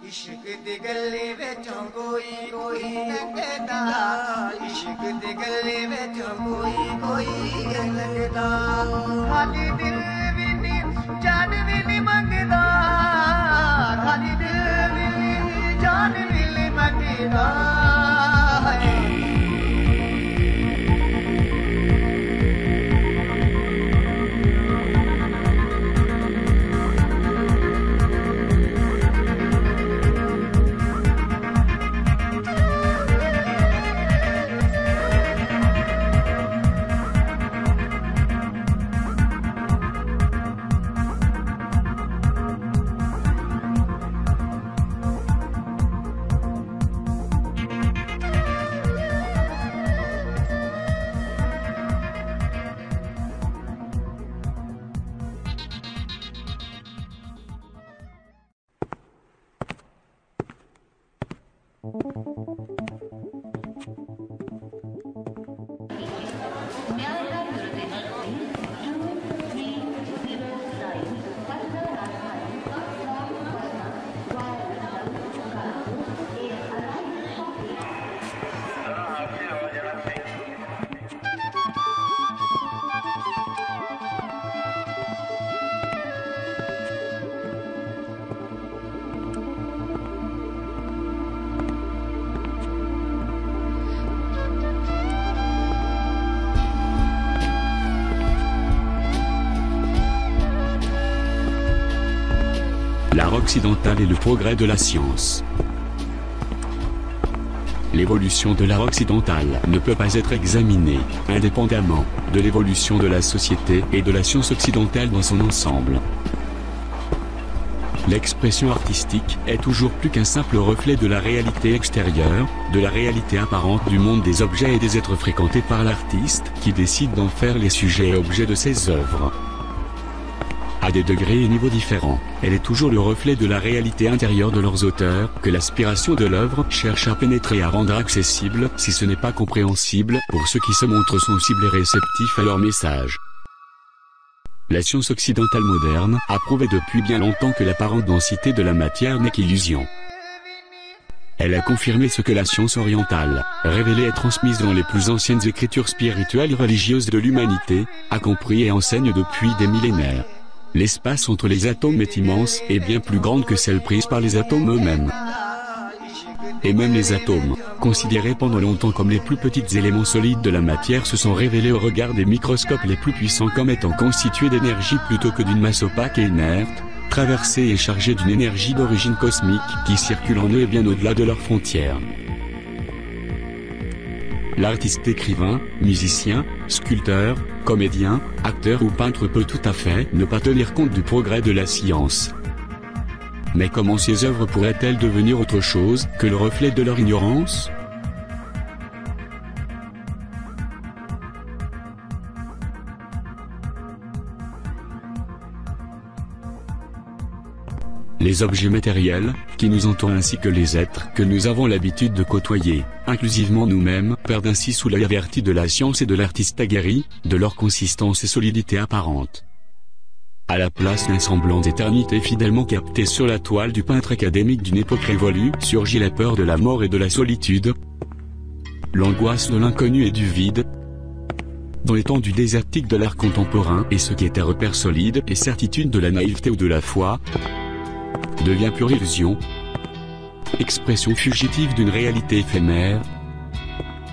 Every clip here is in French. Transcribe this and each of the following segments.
इश्क दी गली विचों कोई कोई लगदा इश्क दी गली विचों कोई कोई लगदा खाली दिल भी नी जान भी नी मंगदा खाली दिल भी नी जान भी नी मंगदा L'art occidental et le progrès de la science. L'évolution de l'art occidental ne peut pas être examinée, indépendamment, de l'évolution de la société et de la science occidentale dans son ensemble. L'expression artistique est toujours plus qu'un simple reflet de la réalité extérieure, de la réalité apparente du monde des objets et des êtres fréquentés par l'artiste, qui décide d'en faire les sujets et objets de ses œuvres. À des degrés et niveaux différents, elle est toujours le reflet de la réalité intérieure de leurs auteurs, que l'aspiration de l'œuvre cherche à pénétrer et à rendre accessible, si ce n'est pas compréhensible, pour ceux qui se montrent sensibles et réceptifs à leur message. La science occidentale moderne a prouvé depuis bien longtemps que l'apparente densité de la matière n'est qu'illusion. Elle a confirmé ce que la science orientale, révélée et transmise dans les plus anciennes écritures spirituelles et religieuses de l'humanité, a compris et enseigne depuis des millénaires. L'espace entre les atomes est immense et bien plus grande que celle prise par les atomes eux-mêmes. Et même les atomes, considérés pendant longtemps comme les plus petits éléments solides de la matière, se sont révélés au regard des microscopes les plus puissants comme étant constitués d'énergie plutôt que d'une masse opaque et inerte, traversée et chargée d'une énergie d'origine cosmique qui circule en eux et bien au-delà de leurs frontières. L'artiste écrivain, musicien, sculpteur, comédien, acteur ou peintre peut tout à fait ne pas tenir compte du progrès de la science. Mais comment ces œuvres pourraient-elles devenir autre chose que le reflet de leur ignorance ? Les objets matériels, qui nous entourent ainsi que les êtres que nous avons l'habitude de côtoyer, inclusivement nous-mêmes, perdent ainsi sous l'œil averti de la science et de l'artiste aguerri, de leur consistance et solidité apparente. À la place d'un semblant d'éternité fidèlement capté sur la toile du peintre académique d'une époque révolue, surgit la peur de la mort et de la solitude, l'angoisse de l'inconnu et du vide. Dans l'étendue désertique de l'art contemporain, et ce qui était repère solide et certitude de la naïveté ou de la foi, devient pure illusion, expression fugitive d'une réalité éphémère,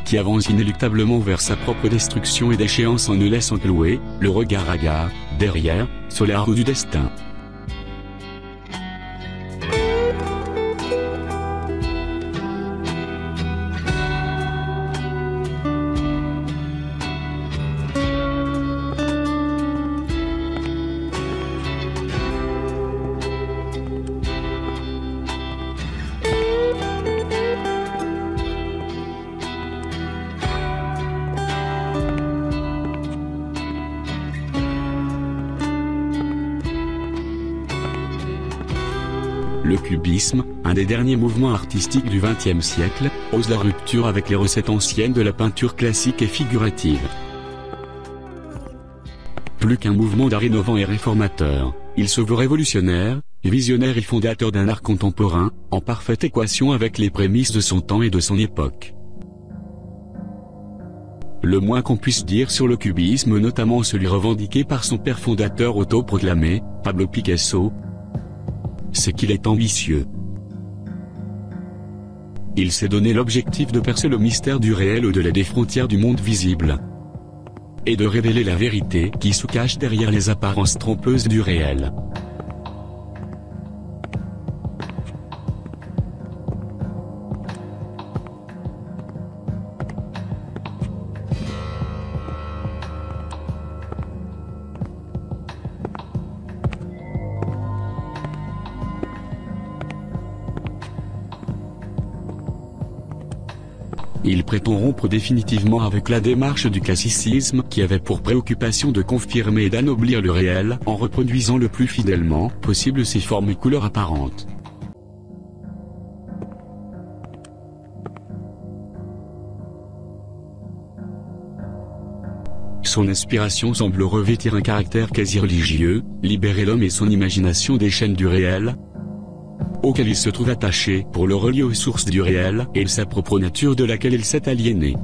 qui avance inéluctablement vers sa propre destruction et déchéance en ne laissant clouer, le regard hagard, derrière, sur les roues du destin. Le cubisme, un des derniers mouvements artistiques du XXe siècle, ose la rupture avec les recettes anciennes de la peinture classique et figurative. Plus qu'un mouvement d'art innovant et réformateur, il se veut révolutionnaire, visionnaire et fondateur d'un art contemporain, en parfaite équation avec les prémices de son temps et de son époque. Le moins qu'on puisse dire sur le cubisme, notamment celui revendiqué par son père fondateur autoproclamé, Pablo Picasso, c'est qu'il est ambitieux. Il s'est donné l'objectif de percer le mystère du réel au-delà des frontières du monde visible, et de révéler la vérité qui se cache derrière les apparences trompeuses du réel. Il prétend rompre définitivement avec la démarche du classicisme qui avait pour préoccupation de confirmer et d'anoblir le réel en reproduisant le plus fidèlement possible ses formes et couleurs apparentes. Son inspiration semble revêtir un caractère quasi religieux, libérer l'homme et son imagination des chaînes du réel, auquel il se trouve attaché pour le relier aux sources du réel et sa propre nature de laquelle il s'est aliéné.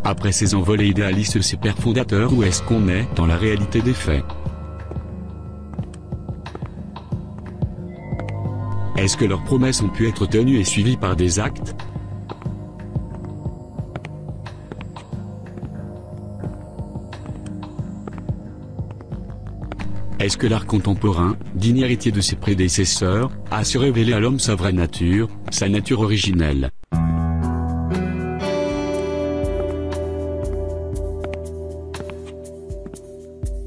Après ces envolées idéalistes, ses pères fondateurs, où est-ce qu'on est dans la réalité des faits? Est-ce que leurs promesses ont pu être tenues et suivies par des actes? Est-ce que l'art contemporain, digne héritier de ses prédécesseurs, a su révéler à l'homme sa vraie nature, sa nature originelle?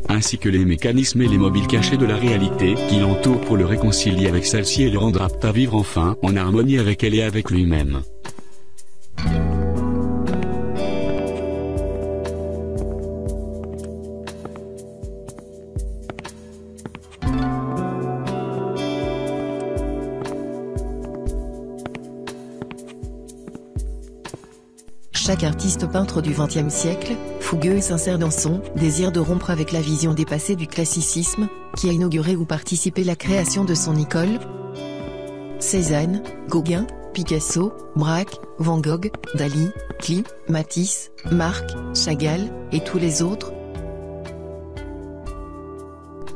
Ainsi que les mécanismes et les mobiles cachés de la réalité qui l'entourent pour le réconcilier avec celle-ci et le rendre apte à vivre enfin en harmonie avec elle et avec lui-même. Chaque artiste peintre du XXe siècle, fougueux et sincère dans son désir de rompre avec la vision dépassée du classicisme, qui a inauguré ou participé à la création de son école. Cézanne, Gauguin, Picasso, Braque, Van Gogh, Dali, Klee, Matisse, Marc, Chagall, et tous les autres,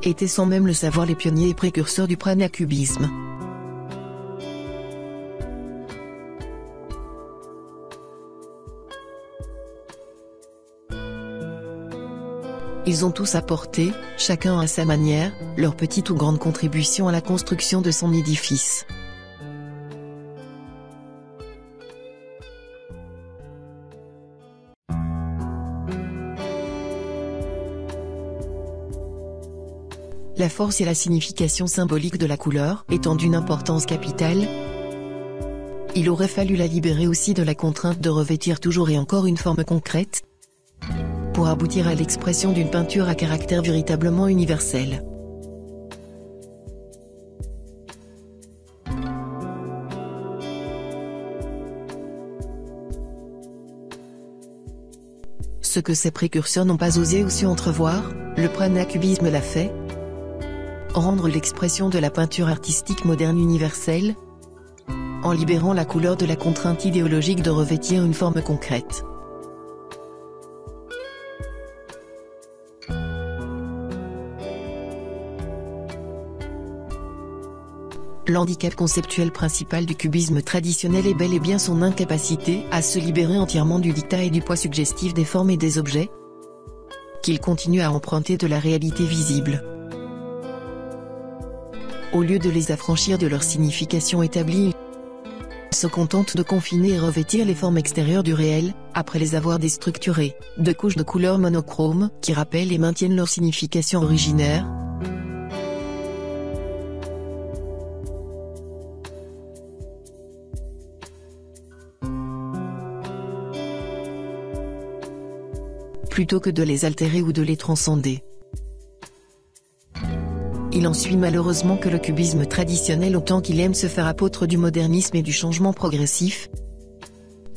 étaient sans même le savoir les pionniers et précurseurs du prana-cubisme. Ils ont tous apporté, chacun à sa manière, leur petite ou grande contribution à la construction de son édifice. La force et la signification symbolique de la couleur étant d'une importance capitale, il aurait fallu la libérer aussi de la contrainte de revêtir toujours et encore une forme concrète, pour aboutir à l'expression d'une peinture à caractère véritablement universel. Ce que ses précurseurs n'ont pas osé ou su entrevoir, le prana-cubisme l'a fait. Rendre l'expression de la peinture artistique moderne universelle, en libérant la couleur de la contrainte idéologique de revêtir une forme concrète. L'handicap conceptuel principal du cubisme traditionnel est bel et bien son incapacité à se libérer entièrement du dictat et du poids suggestif des formes et des objets, qu'il continue à emprunter de la réalité visible. Au lieu de les affranchir de leur signification établie, il se contente de confiner et revêtir les formes extérieures du réel, après les avoir déstructurées, de couches de couleurs monochromes qui rappellent et maintiennent leur signification originaire. Plutôt que de les altérer ou de les transcender. Il en suit malheureusement que le cubisme traditionnel, autant qu'il aime se faire apôtre du modernisme et du changement progressif,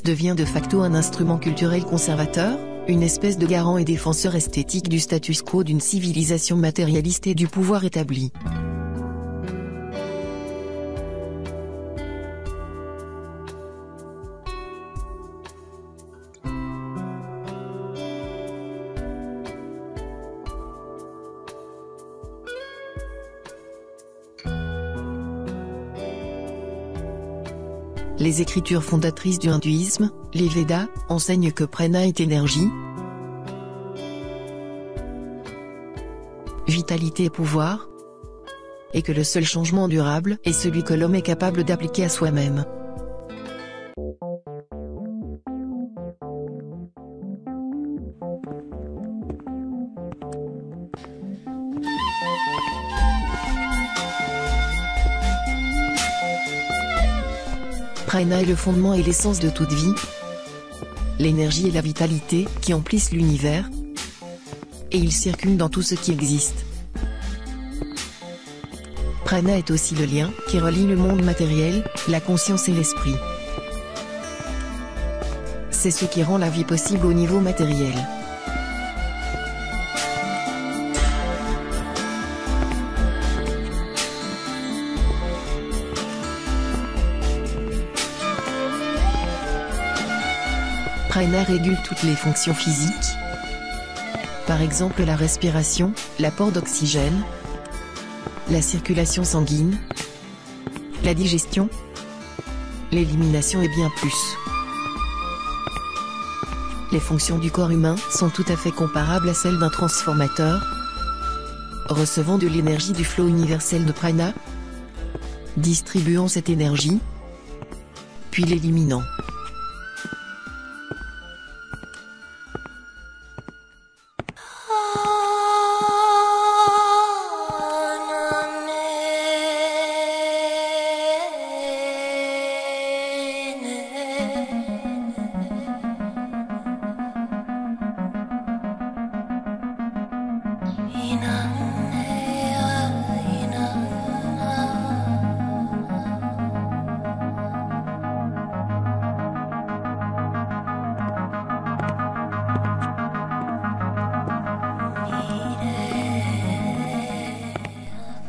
devient de facto un instrument culturel conservateur, une espèce de garant et défenseur esthétique du status quo d'une civilisation matérialiste et du pouvoir établi. Les écritures fondatrices du hindouisme, les Védas, enseignent que prana est énergie, vitalité et pouvoir, et que le seul changement durable est celui que l'homme est capable d'appliquer à soi-même. Prana est le fondement et l'essence de toute vie, l'énergie et la vitalité qui emplissent l'univers, et il circule dans tout ce qui existe. Prana est aussi le lien qui relie le monde matériel, la conscience et l'esprit. C'est ce qui rend la vie possible au niveau matériel. Prana régule toutes les fonctions physiques, par exemple la respiration, l'apport d'oxygène, la circulation sanguine, la digestion, l'élimination et bien plus. Les fonctions du corps humain sont tout à fait comparables à celles d'un transformateur, recevant de l'énergie du flot universel de prana, distribuant cette énergie, puis l'éliminant.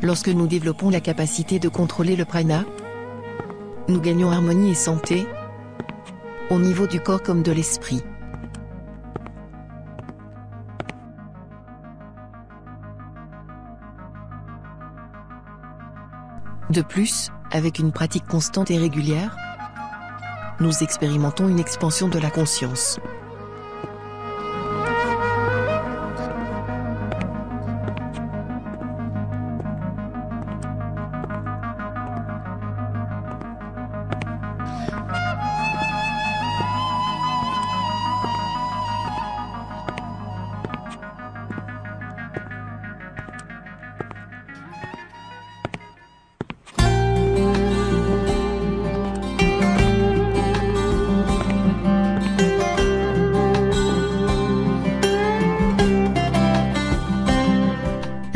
Lorsque nous développons la capacité de contrôler le prana, nous gagnons harmonie et santé, au niveau du corps comme de l'esprit. De plus, avec une pratique constante et régulière, nous expérimentons une expansion de la conscience.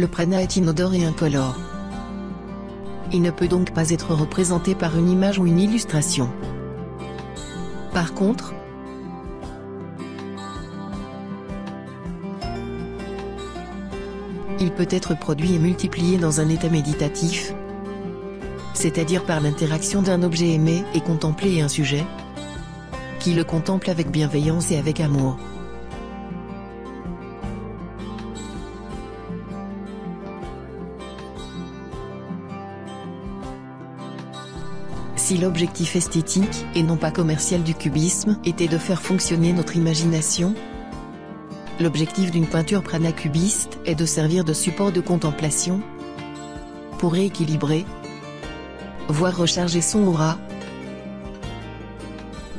Le prana est inodore et incolore. Il ne peut donc pas être représenté par une image ou une illustration. Par contre, il peut être produit et multiplié dans un état méditatif, c'est-à-dire par l'interaction d'un objet aimé et contemplé et un sujet, qui le contemple avec bienveillance et avec amour. Si l'objectif esthétique, et non pas commercial du cubisme, était de faire fonctionner notre imagination, l'objectif d'une peinture prana-cubiste est de servir de support de contemplation, pour rééquilibrer, voire recharger son aura.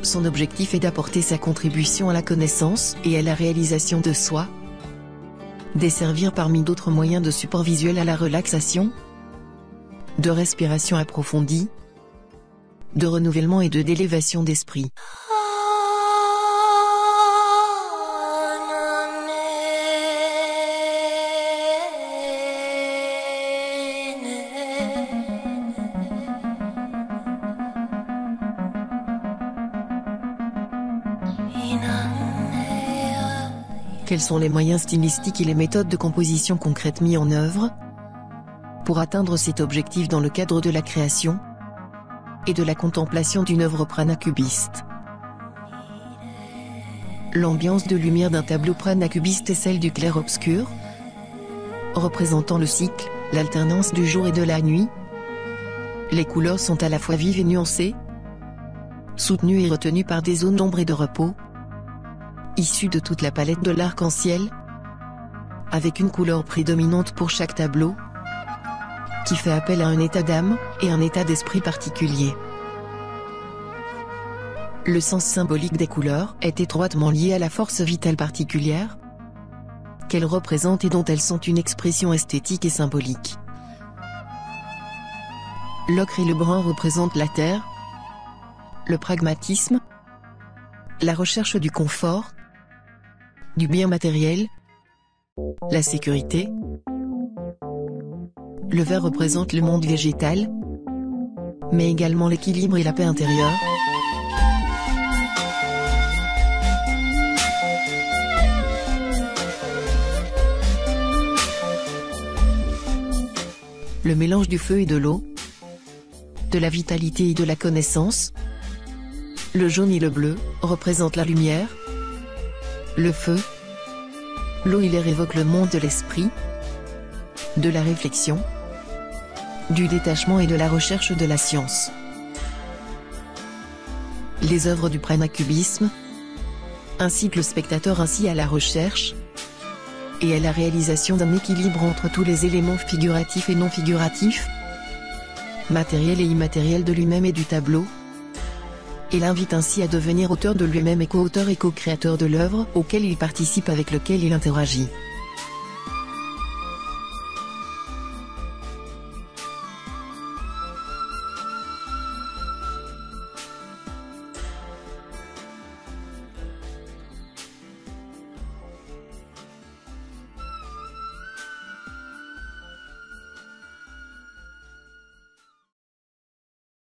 Son objectif est d'apporter sa contribution à la connaissance et à la réalisation de soi, desservir parmi d'autres moyens de support visuel à la relaxation, de respiration approfondie, de renouvellement et d'élévation d'esprit. Quels sont les moyens stylistiques et les méthodes de composition concrètes mis en œuvre pour atteindre cet objectif dans le cadre de la création et de la contemplation d'une œuvre pranacubiste? L'ambiance de lumière d'un tableau pranacubiste est celle du clair-obscur, représentant le cycle, l'alternance du jour et de la nuit. Les couleurs sont à la fois vives et nuancées, soutenues et retenues par des zones d'ombre et de repos, issues de toute la palette de l'arc-en-ciel, avec une couleur prédominante pour chaque tableau, qui fait appel à un état d'âme et un état d'esprit particulier. Le sens symbolique des couleurs est étroitement lié à la force vitale particulière qu'elles représentent et dont elles sont une expression esthétique et symbolique. L'ocre et le brun représentent la terre, le pragmatisme, la recherche du confort, du bien matériel, la sécurité. Le vert représente le monde végétal, mais également l'équilibre et la paix intérieure. Le mélange du feu et de l'eau, de la vitalité et de la connaissance. Le jaune et le bleu représentent la lumière, le feu. L'eau et l'air évoquent le monde de l'esprit, de la réflexion, du détachement et de la recherche de la science. Les œuvres du pranacubisme incitent le spectateur ainsi à la recherche et à la réalisation d'un équilibre entre tous les éléments figuratifs et non figuratifs, matériels et immatériels de lui-même et du tableau, et l'invite ainsi à devenir auteur de lui-même et co-auteur et co-créateur de l'œuvre auquel il participe, avec lequel il interagit.